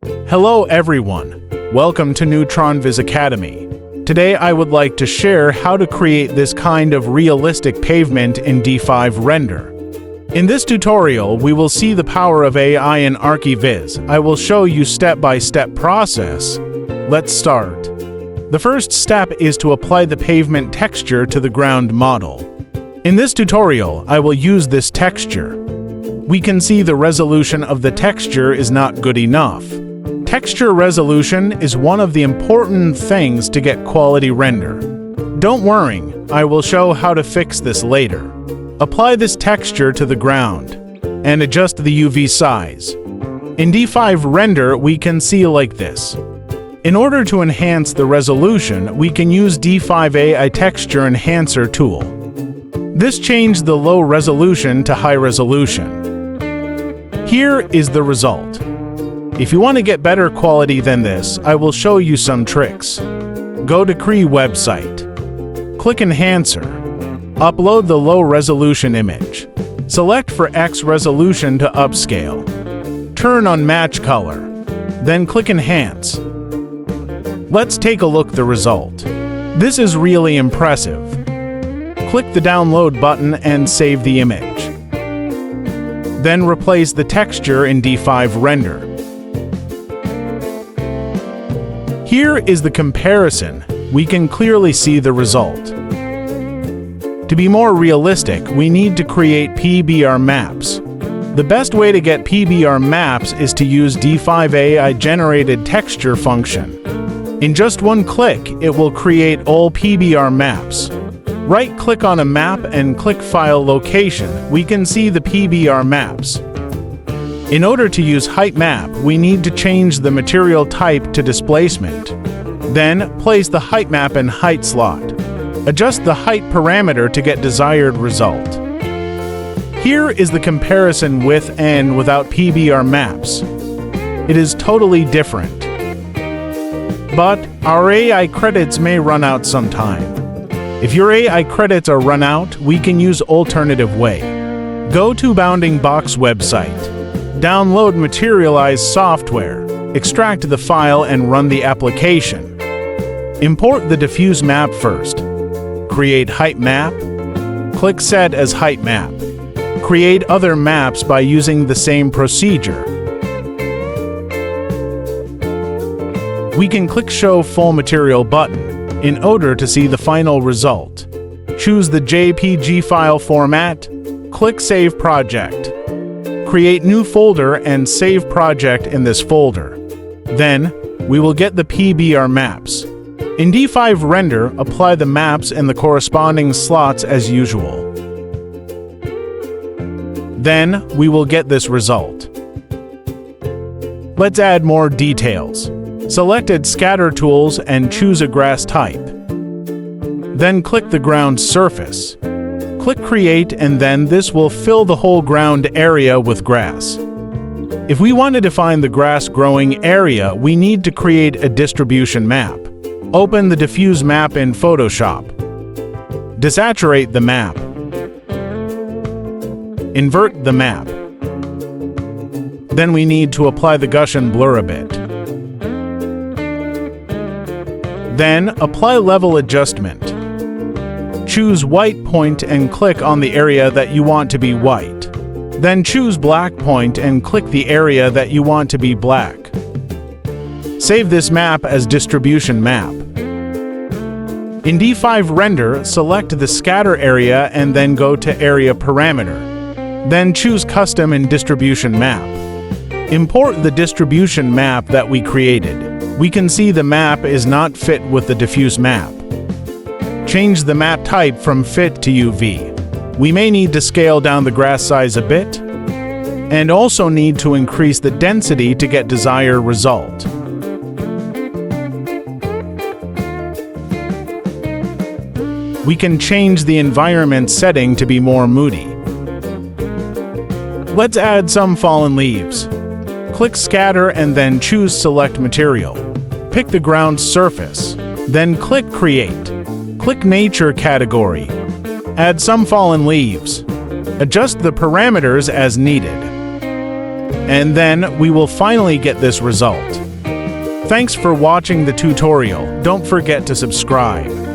Hello everyone, welcome to Neutron Viz Academy. Today I would like to share how to create this kind of realistic pavement in D5 Render. In this tutorial, we will see the power of AI in ArchiViz. I will show you step-by-step process. Let's start. The first step is to apply the pavement texture to the ground model. In this tutorial, I will use this texture. We can see the resolution of the texture is not good enough. Texture resolution is one of the important things to get quality render. Don't worry, I will show how to fix this later. Apply this texture to the ground and adjust the UV size. In D5 Render, we can see like this. In order to enhance the resolution, we can use D5 AI Texture Enhancer tool. This changed the low resolution to high resolution. Here is the result. If you want to get better quality than this, I will show you some tricks. Go to Cree website. Click Enhancer. Upload the low resolution image. Select for X resolution to upscale. Turn on Match Color. Then click Enhance. Let's take a look at the result. This is really impressive. Click the download button and save the image. Then replace the texture in D5 Render. Here is the comparison. We can clearly see the result. To be more realistic, we need to create PBR maps. The best way to get PBR maps is to use D5 AI generated texture function. In just one click, it will create all PBR maps. Right-click on a map and click File Location. We can see the PBR maps. In order to use height map, we need to change the material type to displacement. Then, place the height map in height slot. Adjust the height parameter to get desired result. Here is the comparison with and without PBR maps. It is totally different. But our AI credits may run out sometime. If your AI credits are run out, we can use alternative way. Go to Bounding Box website. Download Materialize software. Extract the file and run the application. Import the diffuse map first. Create height map. Click Set as height map. Create other maps by using the same procedure. We can click Show Full Material button in order to see the final result. Choose the JPG file format. Click Save Project. Create new folder and save project in this folder. Then, we will get the PBR maps. In D5 Render, apply the maps in the corresponding slots as usual. Then, we will get this result. Let's add more details. Select Scatter Tools and choose a grass type. Then click the ground surface. Click Create and then this will fill the whole ground area with grass. If we want to define the grass growing area, we need to create a distribution map. Open the diffuse map in Photoshop. Desaturate the map. Invert the map. Then we need to apply the Gaussian blur a bit. Then apply level adjustment. Choose white point and click on the area that you want to be white. Then choose black point and click the area that you want to be black. Save this map as distribution map. In D5 Render, select the scatter area and then go to area parameter. Then choose custom and distribution map. Import the distribution map that we created. We can see the map is not fit with the diffuse map. Change the map type from fit to UV. We may need to scale down the grass size a bit, and also need to increase the density to get desired result. We can change the environment setting to be more moody. Let's add some fallen leaves. Click Scatter and then choose Select Material. Pick the ground surface. Then click Create. Click Nature category. Add some fallen leaves. Adjust the parameters as needed. and then we will finally get this result. Thanks for watching the tutorial. Don't forget to subscribe.